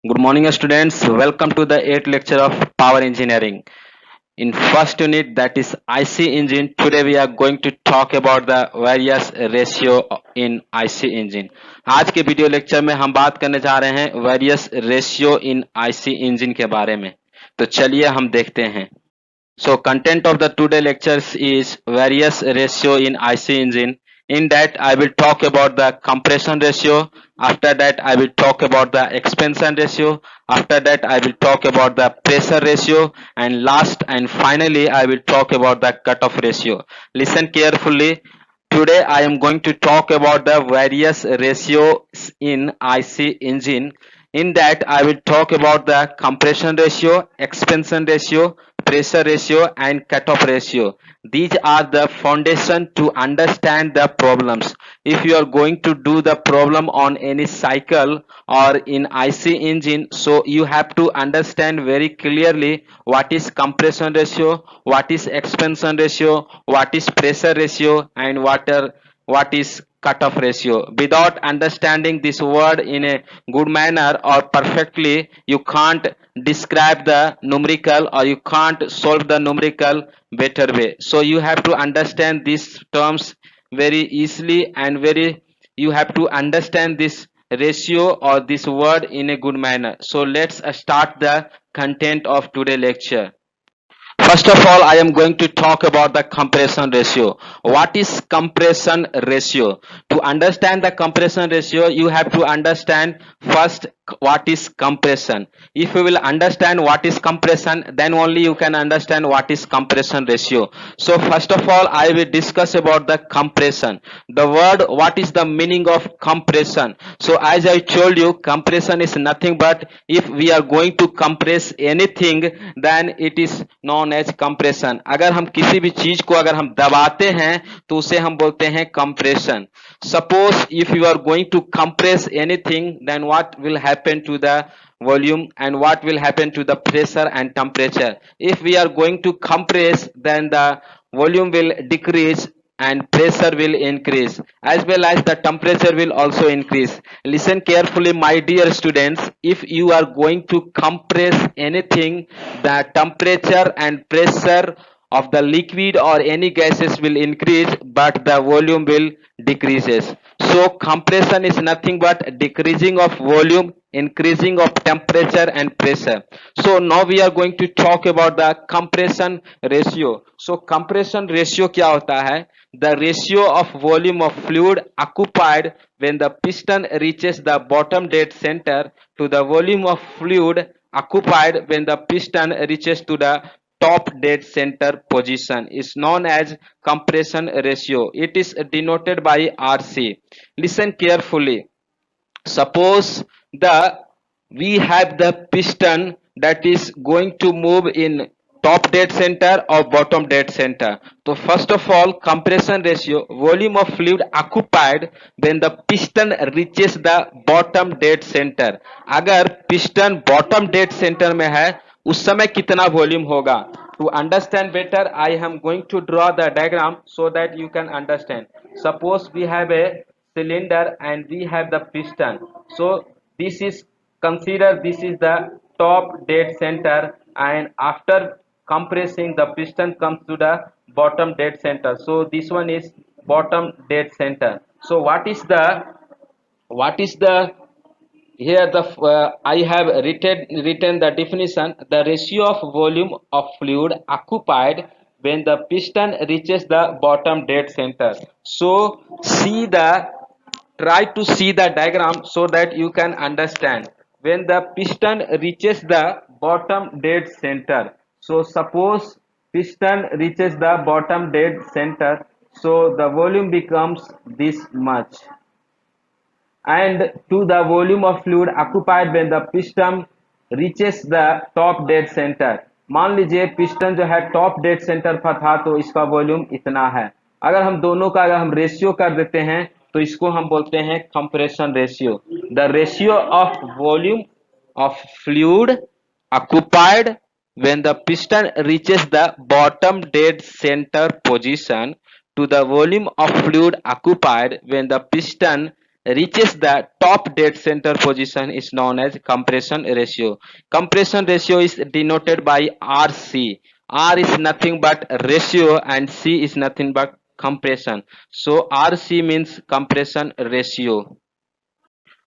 Good morning, students. Welcome to the 8th lecture of Power Engineering. In first unit, that is IC engine. Today we are going to talk about the various ratio in IC engine. आज के video lecture में हम बात करने जा रहे हैं various ratio in IC engine के बारे में. तो चलिए हम देखते हैं. So content of the today lectures is various ratio in IC engine. In that I will talk about the compression ratio. After that I will talk about the expansion ratio. After that I will talk about the pressure ratio. And last and finally I will talk about the cutoff ratio. Listen carefully. Today I am going to talk about the various ratios in IC engine. In that I will talk about the compression ratio, expansion ratio, pressure ratio and cutoff ratio. These are the foundation to understand the problems. If you are going to do the problem on any cycle or in IC engine, so you have to understand very clearly what is compression ratio, what is expansion ratio, what is pressure ratio and what is cutoff ratio. Without understanding this word in a good manner or perfectly, you can't describe the numerical or you can't solve the numerical better way. So you have to understand these terms very easily and very you have to understand this ratio or this word in a good manner. So let's start the content of today lecture. First of all, I am going to talk about the compression ratio. What is compression ratio? To understand the compression ratio, you have to understand first what is compression. If you will understand what is compression, then only you can understand what is compression ratio. So first of all, I will discuss about the compression. The word, what is the meaning of compression? So as I told you, compression is nothing but if we are going to compress anything, then it is known as compression. अगर हम किसी भी चीज को अगर हम दबाते हैं तो उसे हम बोलते हैं compression. Suppose if you are going to compress anything, then what will happen to the volume and what will happen to the pressure and temperature? If we are going to compress, then the volume will decrease and pressure will increase as well as the temperature will also increase. Listen carefully, my dear students. If you are going to compress anything, the temperature and pressure of the liquid or any gases will increase but the volume will decreases. So compression is nothing but decreasing of volume, increasing of temperature and pressure. So now we are going to talk about the compression ratio. So compression ratio क्या होता है? The ratio of volume of fluid occupied when the piston reaches the bottom dead center to the volume of fluid occupied when the piston reaches to the top dead center position is known as compression ratio. It is denoted by RC. Listen carefully. Suppose the we have the piston that is going to move in top dead center or bottom dead center. So first of all, compression ratio, volume of fluid occupied when the piston reaches the bottom dead center. अगर piston bottom dead center में है उस समय कितना volume होगा? To understand better, I am going to draw the diagram so that you can understand. Suppose we have a cylinder and we have the piston. So this is, consider this is the top dead center, and after compressing the piston comes to the bottom dead center. So this one is bottom dead center. So what is the here the I have written the definition. The ratio of volume of fluid occupied when the piston reaches the bottom dead center. So try to see the diagram so that you can understand. When the piston reaches the bottom dead center, so suppose piston reaches the bottom dead center, so the volume becomes this much, and to the volume of fluid occupied when the piston reaches the top dead center. मान लीजिए piston जो है top dead centre पर था तो इसका volume इतना है. अगर हम दोनों का अगर हम रेशियो कर देते हैं तो इसको हम बोलते हैं compression ratio. The ratio of volume of fluid occupied when the piston reaches the bottom dead center position to the volume of fluid occupied when the piston reaches the top dead center position is known as compression ratio. Compression ratio is denoted by RC. R is nothing but ratio and C is nothing but compression. So RC means compression ratio.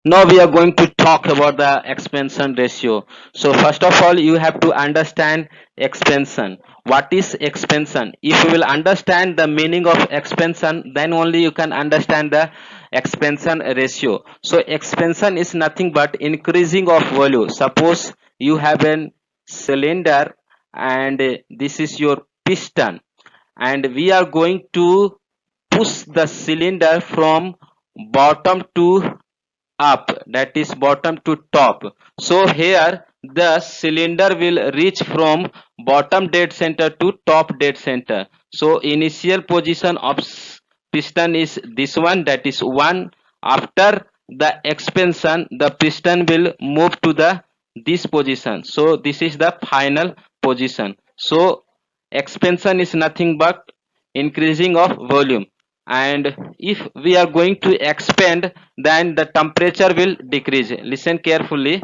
Now we are going to talk about the expansion ratio. So first of all, you have to understand expansion. What is expansion? If you will understand the meaning of expansion, then only you can understand the expansion ratio. So expansion is nothing but increasing of volume. Suppose you have a cylinder and this is your piston, and we are going to push the cylinder from bottom to up, that is bottom to top. So here the cylinder will reach from bottom dead center to top dead center. So initial position of piston is this one, that is 1. After the expansion, the piston will move to the this position. So this is the final position. So expansion is nothing but increasing of volume, and if we are going to expand, then the temperature will decrease. Listen carefully.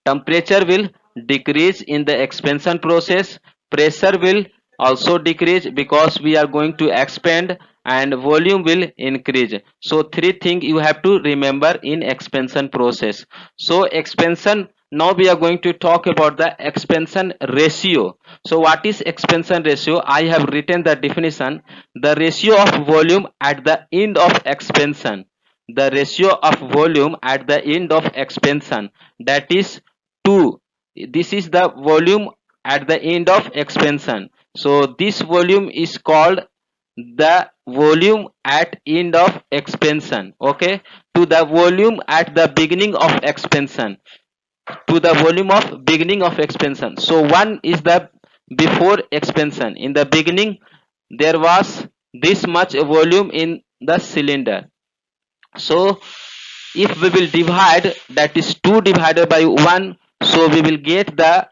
Temperature will decrease in the expansion process. Pressure will also decrease because we are going to expand, and volume will increase. So three things you have to remember in expansion process. So expansion, now we are going to talk about the expansion ratio. So what is expansion ratio? I have written the definition: the ratio of volume at the end of expansion. The ratio of volume at the end of expansion, that is 2. This is the volume at the end of expansion. So this volume is called the volume at end of expansion, okay, to the volume at the beginning of expansion, to the volume of beginning of expansion. So one is the before expansion. In the beginning there was this much volume in the cylinder. So if we will divide, that is 2 divided by 1, so we will get the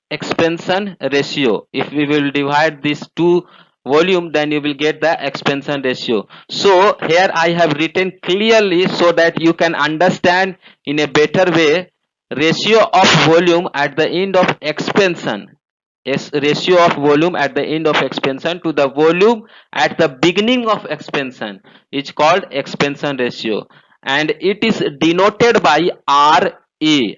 expansion ratio. If we will divide this 2 volume, then you will get the expansion ratio. So here I have written clearly so that you can understand in a better way. Ratio of volume at the end of expansion, yes, ratio of volume at the end of expansion to the volume at the beginning of expansion is called expansion ratio, and it is denoted by RE.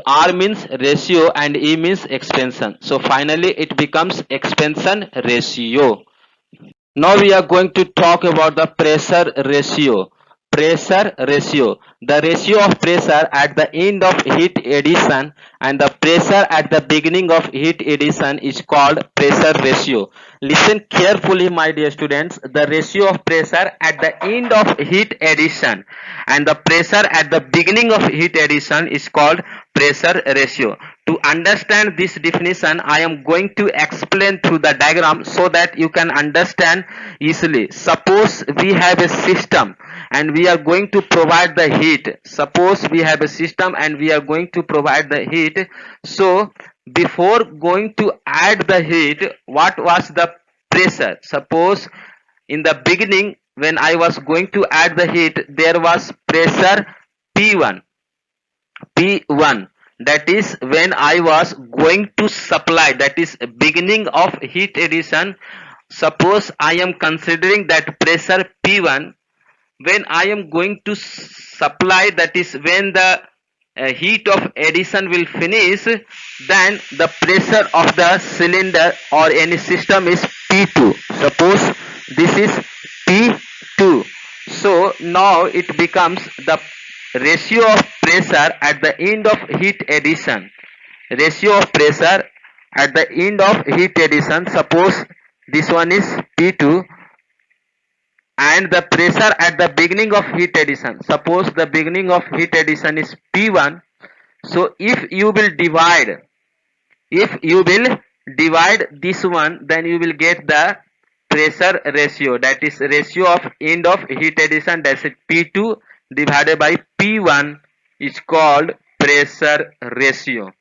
R means ratio and E means expansion. So finally it becomes expansion ratio. Now we are going to talk about the pressure ratio. Pressure ratio. The ratio of pressure at the end of heat addition and the pressure at the beginning of heat addition is called pressure ratio. Listen carefully, my dear students. The ratio of pressure at the end of heat addition and the pressure at the beginning of heat addition is called pressure ratio. To understand this definition, I am going to explain through the diagram so that you can understand easily. Suppose we have a system and we are going to provide the heat. Suppose we have a system and we are going to provide the heat. So before going to add the heat, what was the pressure? Suppose in the beginning when I was going to add the heat, there was pressure P1. P1, that is when I was going to supply, that is beginning of heat addition. Suppose I am considering that pressure P1. When I am going to supply, that is when the heat of addition will finish, then the pressure of the cylinder or any system is P2. Suppose this is P2. So now it becomes the ratio of pressure at the end of heat addition. Ratio of pressure at the end of heat addition. Suppose this one is P2 and the pressure at the beginning of heat addition. Suppose the beginning of heat addition is P1. So if you will divide this one, then you will get the pressure ratio, that is ratio of end of heat addition, that is P2 divided by P1 is called pressure ratio,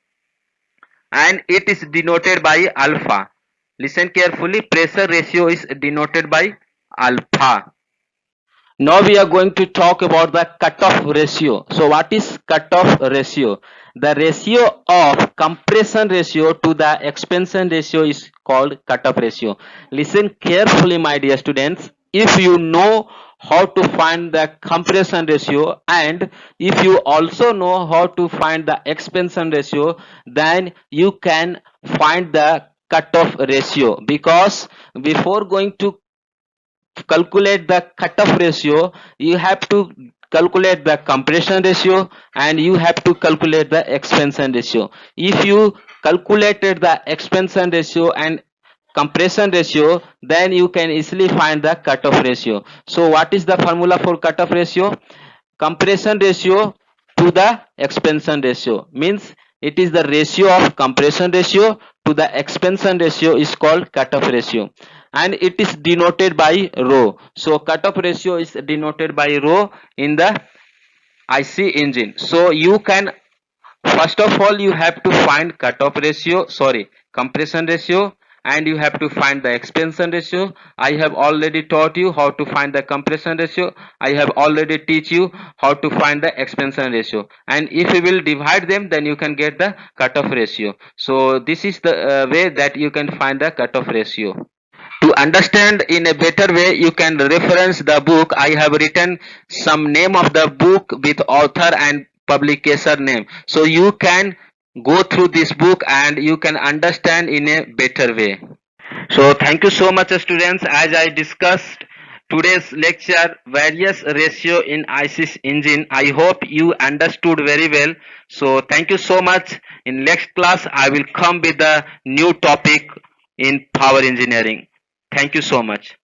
and it is denoted by alpha. Listen carefully, pressure ratio is denoted by alpha. Now we are going to talk about the cutoff ratio. So what is cutoff ratio? The ratio of compression ratio to the expansion ratio is called cutoff ratio. Listen carefully, my dear students. If you know how to find the compression ratio and if you also know how to find the expansion ratio, then you can find the cutoff ratio, because before going to calculate the cutoff ratio, you have to calculate the compression ratio and you have to calculate the expansion ratio. If you calculated the expansion ratio and compression ratio, then you can easily find the cutoff ratio. So what is the formula for cutoff ratio? Compression ratio to the expansion ratio, means it is the ratio of compression ratio to the expansion ratio is called cutoff ratio, and it is denoted by rho. So cutoff ratio is denoted by rho in the IC engine. So you can, first of all, you have to find cutoff ratio, sorry, compression ratio, and you have to find the expansion ratio. I have already taught you how to find the compression ratio. I have already teach you how to find the expansion ratio. And if you will divide them, then you can get the cutoff ratio. So this is the way that you can find the cutoff ratio. To understand in a better way, you can reference the book. I have written some name of the book with author and publication name, so you can go through this book and you can understand in a better way. So thank you so much, students. As I discussed today's lecture, various ratio in ISIS engine, I hope you understood very well. So thank you so much. In next class I will come with a new topic in power engineering. Thank you so much.